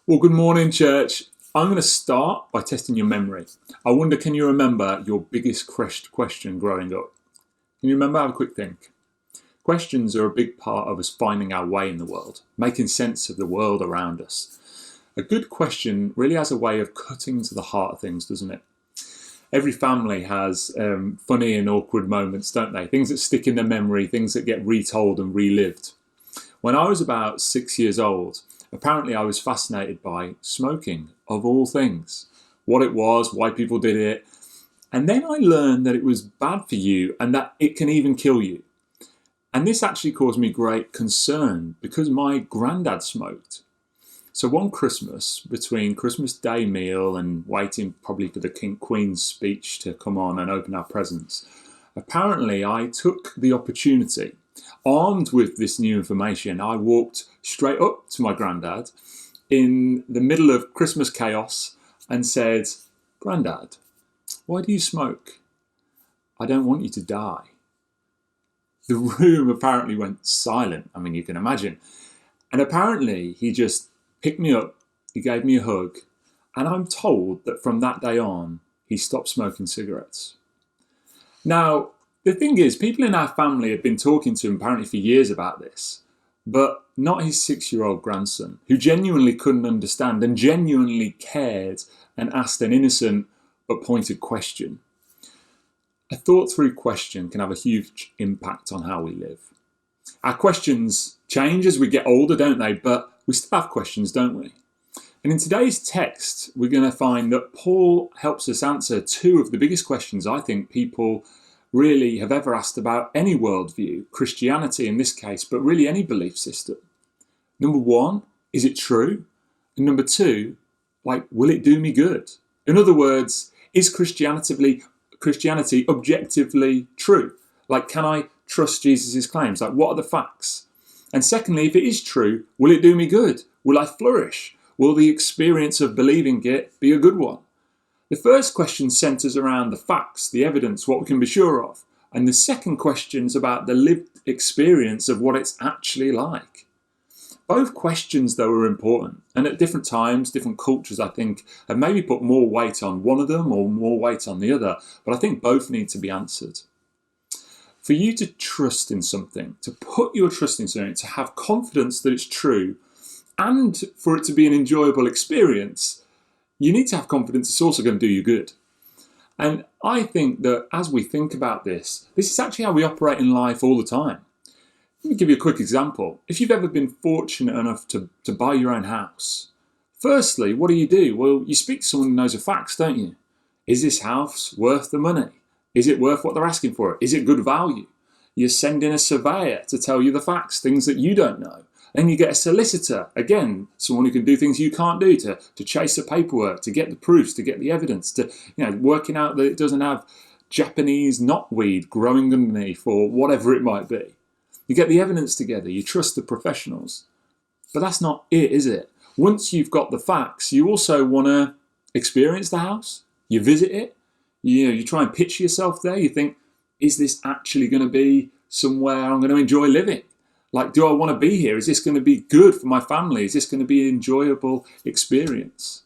Well, good morning, church. I'm going to start by testing your memory. I wonder, can you remember your biggest question growing up? Can you remember? Have a quick think. Questions are a big part of us finding our way in the world, making sense of the world around us. A good question really has a way of cutting to the heart of things, doesn't it? Every family has funny and awkward moments, don't they? Things that stick in their memory, things that get retold and relived. When I was about 6 years old, apparently I was fascinated by smoking, of all things. What it was, why people did it. And then I learned that it was bad for you and that it can even kill you. And this actually caused me great concern because my granddad smoked. So one Christmas, between Christmas Day meal and waiting probably for the Queen's speech to come on and open our presents, apparently I took the opportunity. Armed with this new information, I walked straight up to my granddad in the middle of Christmas chaos and said, "Granddad, why do you smoke? I don't want you to die." The room apparently went silent. I mean, you can imagine. And apparently he just picked me up, he gave me a hug, and I'm told that from that day on, he stopped smoking cigarettes. Now, the thing is, people in our family had been talking to him apparently for years about this, but not his 6-year-old grandson, who genuinely couldn't understand and genuinely cared and asked an innocent but pointed question. A thought-through question can have a huge impact on how we live. Our questions change as we get older, don't they? But we still have questions, don't we? And in today's text, we're going to find that Paul helps us answer two of the biggest questions I think people really have ever asked about any worldview, Christianity in this case, but really any belief system. Number one, is it true? And number two, will it do me good? In other words, is Christianity objectively true? Can I trust Jesus' claims? What are the facts? And secondly, if it is true, will it do me good? Will I flourish? Will the experience of believing it be a good one? The first question centres around the facts, the evidence, what we can be sure of. And the second question is about the lived experience of what it's actually like. Both questions, though, are important. And at different times, different cultures, I think, have maybe put more weight on one of them or more weight on the other. But I think both need to be answered. For you to trust in something, to put your trust in something, to have confidence that it's true, and for it to be an enjoyable experience, you need to have confidence it's also going to do you good. And I think that as we think about this is actually how we operate in life all the time. Let me give you a quick example. If you've ever been fortunate enough to buy your own house, firstly, what do? Well, you speak to someone who knows the facts, don't you? Is this house worth the money? Is it worth what they're asking for it? Is it good value? You send in a surveyor to tell you the facts, things that you don't know. Then you get a solicitor, again, someone who can do things you can't do, to chase the paperwork, to get the proofs, to get the evidence, to working out that it doesn't have Japanese knotweed growing underneath or whatever it might be. You get the evidence together, you trust the professionals. But that's not it, is it? Once you've got the facts, you also want to experience the house. You visit it. You try and picture yourself there. You think, is this actually going to be somewhere I'm going to enjoy living? Do I want to be here? Is this going to be good for my family? Is this going to be an enjoyable experience?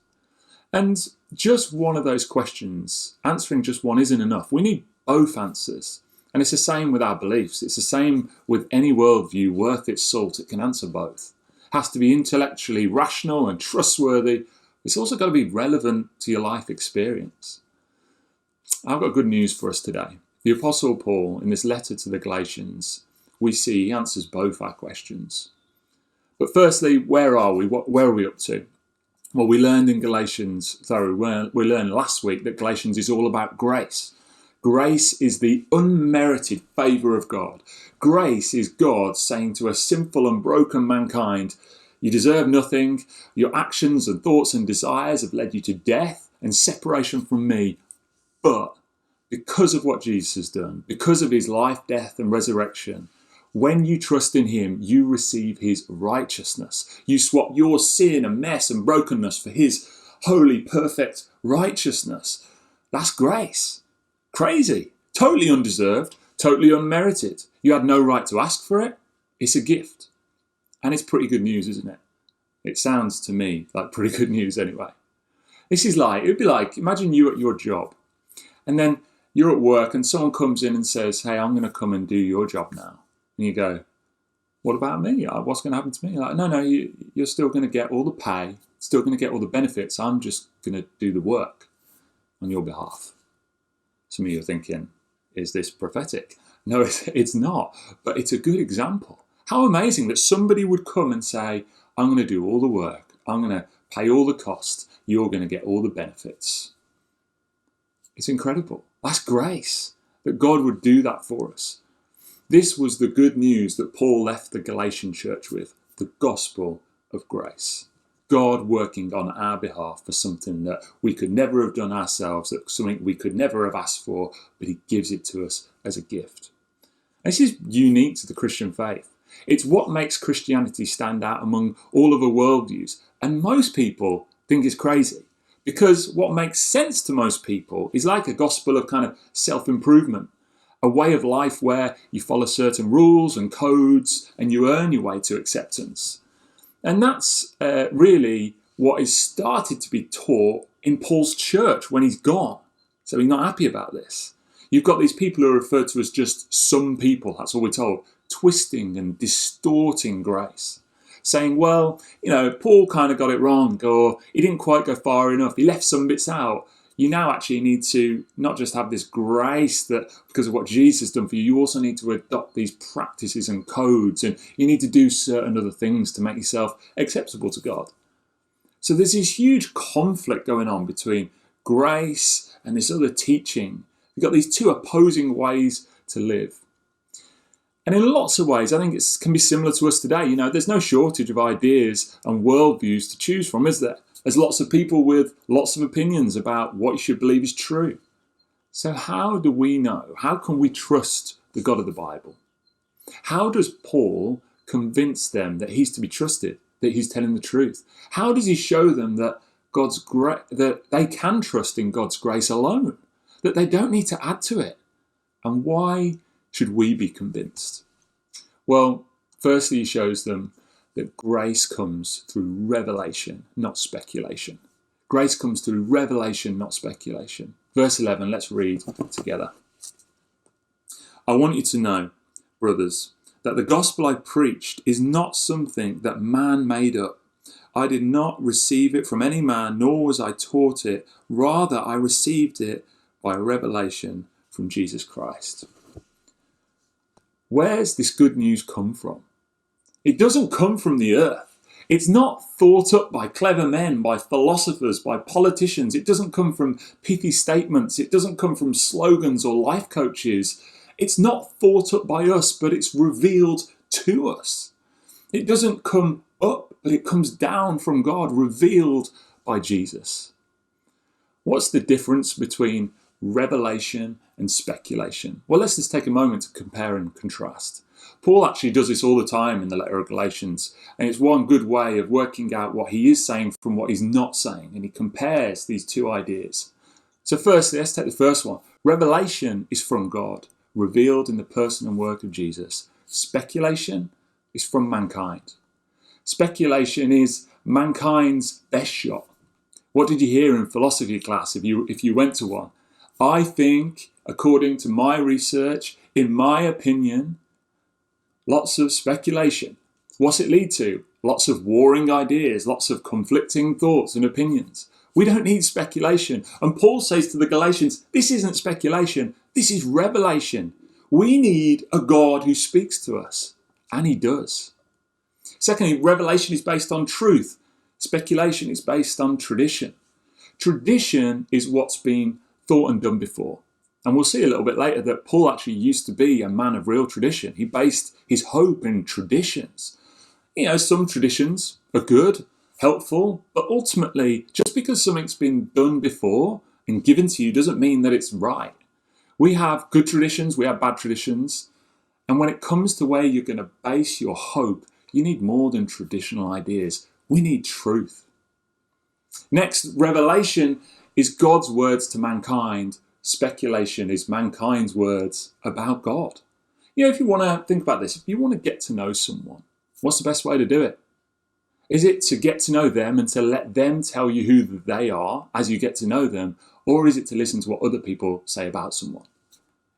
And just one of those questions, answering just one isn't enough. We need both answers. And it's the same with our beliefs. It's the same with any worldview worth its salt. It can answer both. It has to be intellectually rational and trustworthy. It's also got to be relevant to your life experience. I've got good news for us today. The Apostle Paul, in this letter to the Galatians, we see he answers both our questions. But firstly, where are we? Where are we up to? Well, we learned in Galatians, we learned last week that Galatians is all about grace. Grace is the unmerited favour of God. Grace is God saying to a sinful and broken mankind, you deserve nothing. Your actions and thoughts and desires have led you to death and separation from me. But because of what Jesus has done, because of his life, death and resurrection, when you trust in him, you receive his righteousness. You swap your sin and mess and brokenness for his holy, perfect righteousness. That's grace. Crazy. Totally undeserved, totally unmerited. You had no right to ask for it. It's a gift. And it's pretty good news, isn't it? It sounds to me like pretty good news anyway. It would be like, imagine you at your job, and then you're at work and someone comes in and says, hey, I'm going to come and do your job now. And you go, what about me? What's going to happen to me? Like, no, you're still going to get all the pay, still going to get all the benefits. I'm just going to do the work on your behalf. Some of you are thinking, is this prophetic? No, it's not, but it's a good example. How amazing that somebody would come and say, I'm going to do all the work. I'm going to pay all the costs. You're going to get all the benefits. It's incredible. That's grace, that God would do that for us. This was the good news that Paul left the Galatian church with, the gospel of grace. God working on our behalf for something that we could never have done ourselves, that something we could never have asked for, but he gives it to us as a gift. This is unique to the Christian faith. It's what makes Christianity stand out among all other worldviews. And most people think it's crazy, because what makes sense to most people is like a gospel of kind of self-improvement, a way of life where you follow certain rules and codes and you earn your way to acceptance. And that's really what is started to be taught in Paul's church when he's gone. So he's not happy about this. You've got these people who are referred to as just some people, that's all we're told, twisting and distorting grace. Saying, well, Paul kind of got it wrong, or he didn't quite go far enough, he left some bits out. You now actually need to not just have this grace that because of what Jesus has done for you, you also need to adopt these practices and codes, and you need to do certain other things to make yourself acceptable to God. So there's this huge conflict going on between grace and this other teaching. You've got these two opposing ways to live. And in lots of ways, I think it can be similar to us today. There's no shortage of ideas and worldviews to choose from, is there? There's lots of people with lots of opinions about what you should believe is true. So how do we know? How can we trust the God of the Bible? How does Paul convince them that he's to be trusted, that he's telling the truth? How does he show them that that they can trust in God's grace alone, that they don't need to add to it? And why should we be convinced? Well, firstly, he shows them that grace comes through revelation, not speculation. Grace comes through revelation, not speculation. Verse 11, let's read together. I want you to know, brothers, that the gospel I preached is not something that man made up. I did not receive it from any man, nor was I taught it. Rather, I received it by revelation from Jesus Christ. Where's this good news come from? It doesn't come from the earth. It's not thought up by clever men, by philosophers, by politicians. It doesn't come from pithy statements. It doesn't come from slogans or life coaches. It's not thought up by us, but it's revealed to us. It doesn't come up, but it comes down from God, revealed by Jesus. What's the difference between revelation and speculation? Well, let's just take a moment to compare and contrast. Paul actually does this all the time in the letter of Galatians, and it's one good way of working out what he is saying from what he's not saying, and he compares these two ideas. So firstly, let's take the first one. Revelation is from God, revealed in the person and work of Jesus. Speculation is from mankind. Speculation is mankind's best shot. What did you hear in philosophy class if you went to one? I think, according to my research, in my opinion. Lots of speculation. What's it lead to? Lots of warring ideas, lots of conflicting thoughts and opinions. We don't need speculation. And Paul says to the Galatians, this isn't speculation, this is revelation. We need a God who speaks to us, and he does. Secondly, revelation is based on truth. Speculation is based on tradition. Tradition is what's been thought and done before. And we'll see a little bit later that Paul actually used to be a man of real tradition. He based his hope in traditions. Some traditions are good, helpful, but ultimately, just because something's been done before and given to you doesn't mean that it's right. We have good traditions, we have bad traditions. And when it comes to where you're going to base your hope, you need more than traditional ideas. We need truth. Next, revelation is God's words to mankind. Speculation is mankind's words about God. If you want to think about this, if you want to get to know someone, what's the best way to do it? Is it to get to know them and to let them tell you who they are as you get to know them? Or is it to listen to what other people say about someone?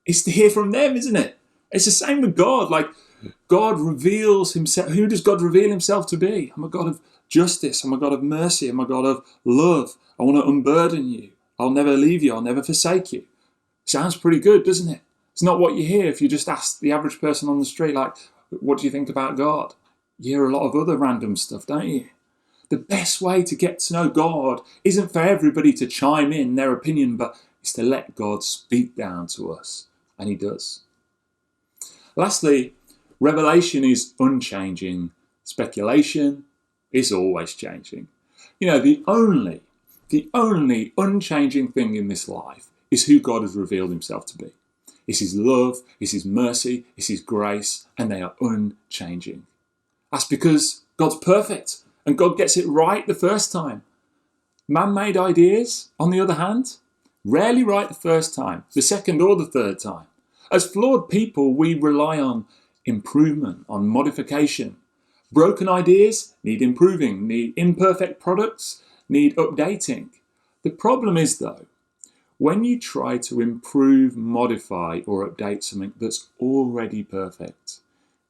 It's to hear from them, isn't it? It's the same with God. Like, God reveals himself. Who does God reveal himself to be? I'm a God of justice. I'm a God of mercy. I'm a God of love. I want to unburden you. I'll never leave you. I'll never forsake you. Sounds pretty good, doesn't it? It's not what you hear if you just ask the average person on the street, like, what do you think about God? You hear a lot of other random stuff, don't you? The best way to get to know God isn't for everybody to chime in their opinion, but it's to let God speak down to us. And he does. Lastly, revelation is unchanging. Speculation is always changing. You know, the only unchanging thing in this life is who God has revealed himself to be. It's his love, it's his mercy, it's his grace, and they are unchanging. That's because God's perfect and God gets it right the first time. Man-made ideas, on the other hand, rarely right the first time, the second or the third time. As flawed people, we rely on improvement, on modification. Broken ideas need improving, need imperfect products, need updating. The problem is, though, when you try to improve, modify, or update something that's already perfect,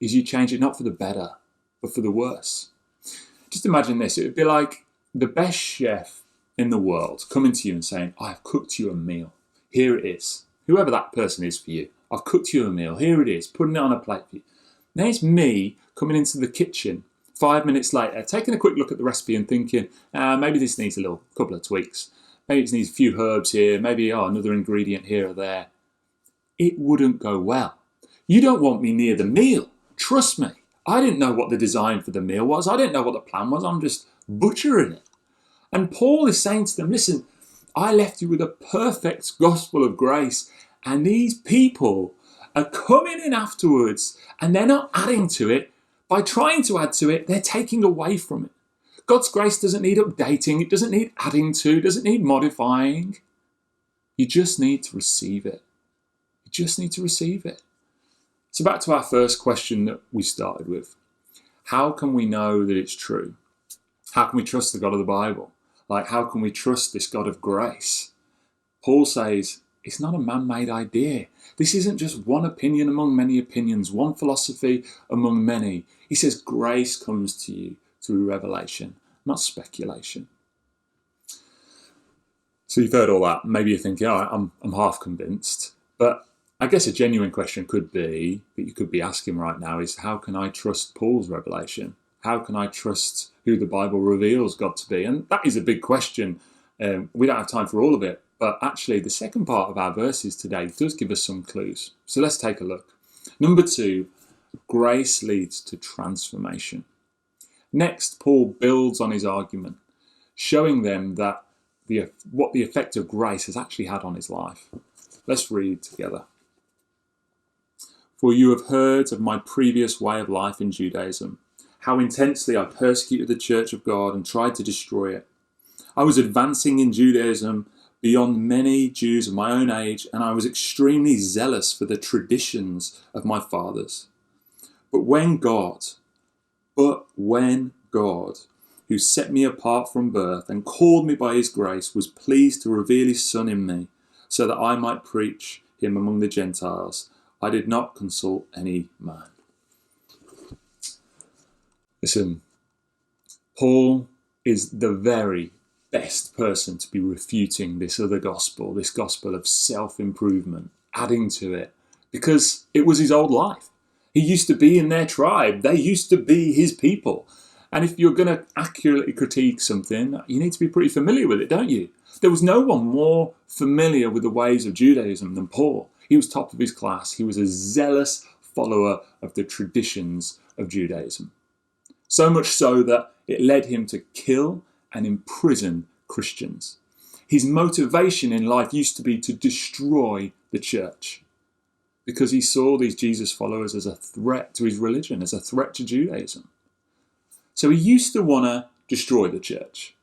is you change it not for the better, but for the worse. Just imagine this. It would be like the best chef in the world coming to you and saying, I've cooked you a meal. Here it is. Whoever that person is for you. I've cooked you a meal. Here it is. Putting it on a plate for you. Now it's me coming into the kitchen 5 minutes later, taking a quick look at the recipe and thinking, maybe this needs a couple of tweaks. Maybe it needs a few herbs here. Maybe another ingredient here or there. It wouldn't go well. You don't want me near the meal. Trust me. I didn't know what the design for the meal was. I didn't know what the plan was. I'm just butchering it. And Paul is saying to them, listen, I left you with a perfect gospel of grace, and these people are coming in afterwards and they're not adding to it. By trying to add to it, they're taking away from it. God's grace doesn't need updating. It doesn't need adding to. It doesn't need modifying. You just need to receive it. You just need to receive it. So back to our first question that we started with. How can we know that it's true? How can we trust the God of the Bible? Like, how can we trust this God of grace? Paul says, it's not a man-made idea. This isn't just one opinion among many opinions, one philosophy among many. He says grace comes to you through revelation, not speculation. So you've heard all that. Maybe you're thinking, I'm half convinced. But I guess a genuine question could be, that you could be asking right now, is how can I trust Paul's revelation? How can I trust who the Bible reveals God to be? And that is a big question. We don't have time for all of it. But actually, the second part of our verses today does give us some clues. So let's take a look. Number 2, grace leads to transformation. Next, Paul builds on his argument, showing them that what the effect of grace has actually had on his life. Let's read together. For you have heard of my previous way of life in Judaism, how intensely I persecuted the church of God and tried to destroy it. I was advancing in Judaism beyond many Jews of my own age, and I was extremely zealous for the traditions of my fathers. But when God, who set me apart from birth and called me by his grace, was pleased to reveal his Son in me, so that I might preach him among the Gentiles, I did not consult any man. Listen, Paul is the very best person to be refuting this other gospel, this gospel of self-improvement, adding to it, because it was his old life. He used to be in their tribe. They used to be his people. And if you're going to accurately critique something, you need to be pretty familiar with it, don't you? There was no one more familiar with the ways of Judaism than Paul. He was top of his class. He was a zealous follower of the traditions of Judaism. So much so that it led him to kill and imprison Christians. His motivation in life used to be to destroy the church, because he saw these Jesus followers as a threat to his religion, as a threat to Judaism. So he used to want to destroy the church.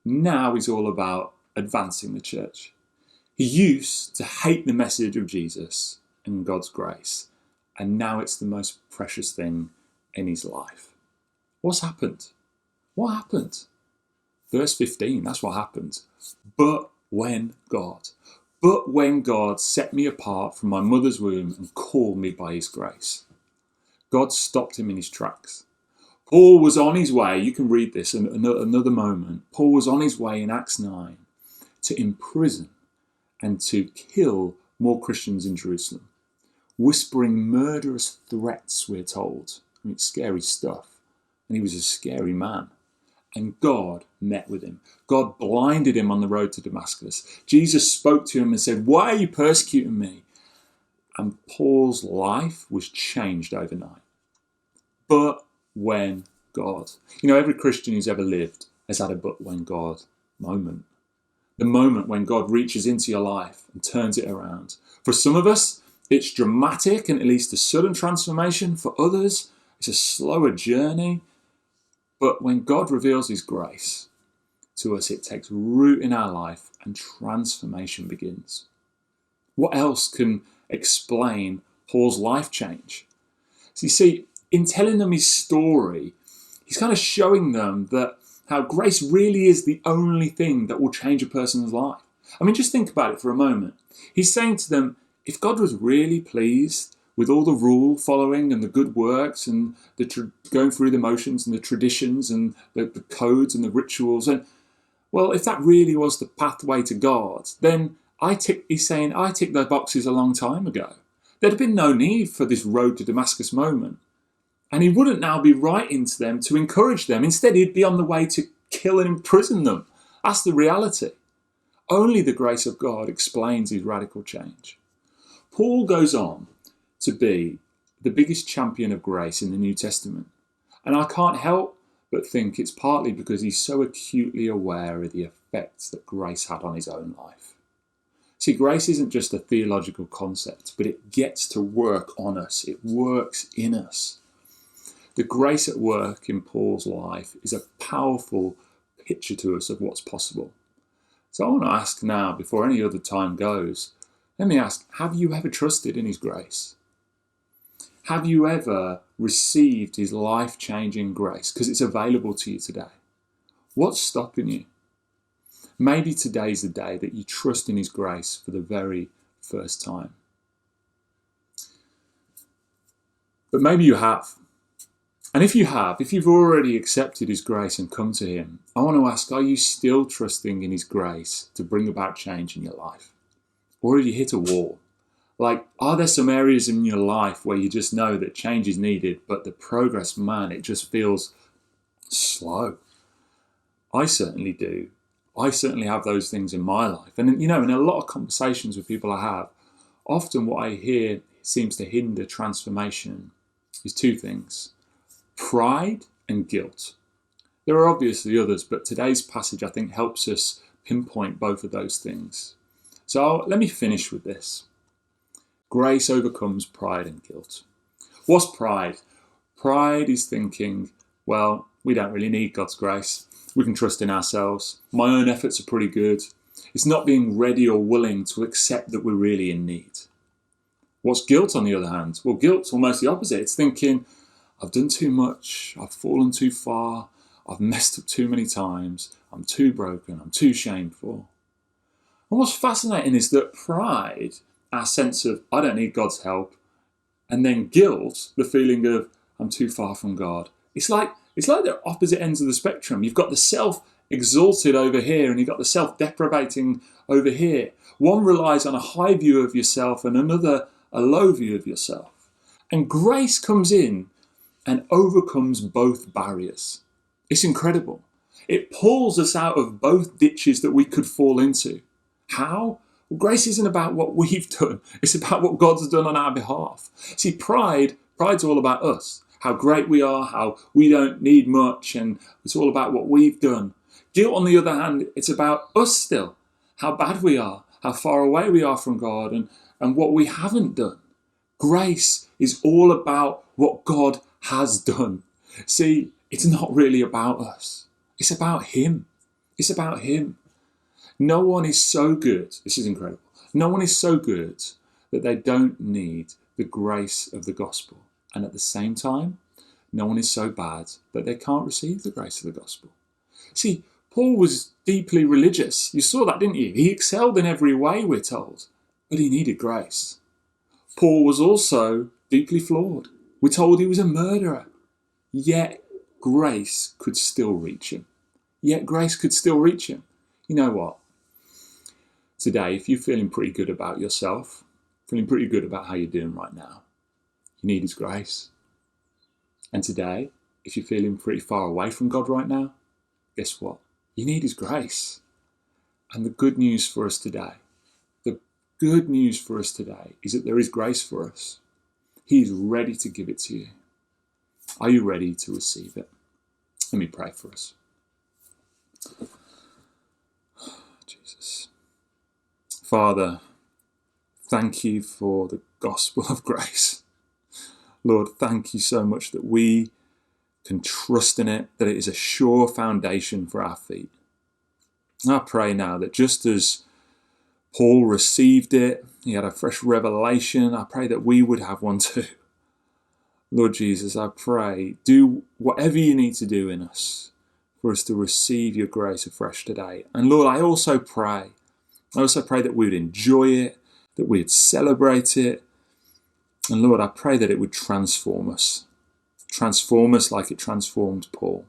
Now he's all about advancing the church. He used to hate the message of Jesus and God's grace, and now it's the most precious thing in his life. What's happened? What happened? Verse 15, that's what happened. But when God set me apart from my mother's womb and called me by his grace. God stopped him in his tracks. Paul was on his way, you can read this in another moment. Paul was on his way in Acts 9 to imprison and to kill more Christians in Jerusalem, whispering murderous threats, we're told. I mean, it's scary stuff. And he was a scary man. And God met with him. God blinded him on the road to Damascus. Jesus spoke to him and said, "Why are you persecuting me?" And Paul's life was changed overnight. But when God. Every Christian who's ever lived has had a but when God moment. The moment when God reaches into your life and turns it around. For some of us, it's dramatic and at least a sudden transformation. For others, it's a slower journey. But when God reveals his grace to us, it takes root in our life and transformation begins. What else can explain Paul's life change? So you see, in telling them his story, he's kind of showing them that how grace really is the only thing that will change a person's life. I mean, just think about it for a moment. He's saying to them, if God was really pleased with all the rule following and the good works and going through the motions and the traditions and the codes and the rituals, and well, if that really was the pathway to God, then he's saying, I ticked those boxes a long time ago. There'd have been no need for this road to Damascus moment. And he wouldn't now be writing to them to encourage them. Instead, he'd be on the way to kill and imprison them. That's the reality. Only the grace of God explains his radical change. Paul goes on to be the biggest champion of grace in the New Testament. And I can't help but think it's partly because he's so acutely aware of the effects that grace had on his own life. See, grace isn't just a theological concept, but it gets to work on us. It works in us. The grace at work in Paul's life is a powerful picture to us of what's possible. So I want to ask now, before any other time goes, let me ask, have you ever trusted in his grace? Have you ever received his life-changing grace? Because it's available to you today. What's stopping you? Maybe today's the day that you trust in his grace for the very first time. But maybe you have. And if you've already accepted his grace and come to him, I want to ask, are you still trusting in his grace to bring about change in your life? Or have you hit a wall? Like, are there some areas in your life where you just know that change is needed, but the progress, man, it just feels slow? I certainly do. I certainly have those things in my life. And, in a lot of conversations with people I have, often what I hear seems to hinder transformation is two things: pride and guilt. There are obviously others, but today's passage, I think, helps us pinpoint both of those things. So let me finish with this. Grace overcomes pride and guilt. What's pride? Pride is thinking, well, we don't really need God's grace. We can trust in ourselves. My own efforts are pretty good. It's not being ready or willing to accept that we're really in need. What's guilt, on the other hand? Well, guilt's almost the opposite. It's thinking, I've done too much. I've fallen too far. I've messed up too many times. I'm too broken. I'm too shameful. And what's fascinating is that pride, our sense of, I don't need God's help, and then guilt, the feeling of, I'm too far from God. It's like they're opposite ends of the spectrum. You've got the self-exalted over here, and you've got the self-deprecating over here. One relies on a high view of yourself, and another a low view of yourself. And grace comes in and overcomes both barriers. It's incredible. It pulls us out of both ditches that we could fall into. How? Well, grace isn't about what we've done. It's about what God's done on our behalf. See, pride's all about us. How great we are, how we don't need much, and it's all about what we've done. Guilt, on the other hand, it's about us still. How bad we are, how far away we are from God, and what we haven't done. Grace is all about what God has done. See, it's not really about us. It's about him. It's about him. No one is so good, this is incredible, no one is so good that they don't need the grace of the gospel. And at the same time, no one is so bad that they can't receive the grace of the gospel. See, Paul was deeply religious. You saw that, didn't you? He excelled in every way, we're told, but he needed grace. Paul was also deeply flawed. We're told he was a murderer, yet grace could still reach him. Yet grace could still reach him. You know what? Today, if you're feeling pretty good about yourself, feeling pretty good about how you're doing right now, you need his grace. And today, if you're feeling pretty far away from God right now, guess what? You need his grace. And the good news for us today is that there is grace for us. He is ready to give it to you. Are you ready to receive it? Let me pray for us. Jesus. Father, thank you for the gospel of grace. Lord, thank you so much that we can trust in it, that it is a sure foundation for our feet. I pray now that just as Paul received it, he had a fresh revelation, I pray that we would have one too. Lord Jesus, I pray, do whatever you need to do in us for us to receive your grace afresh today. And Lord, I also pray that we would enjoy it, that we would celebrate it. And Lord, I pray that it would transform us like it transformed Paul.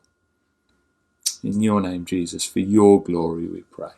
In your name, Jesus, for your glory we pray.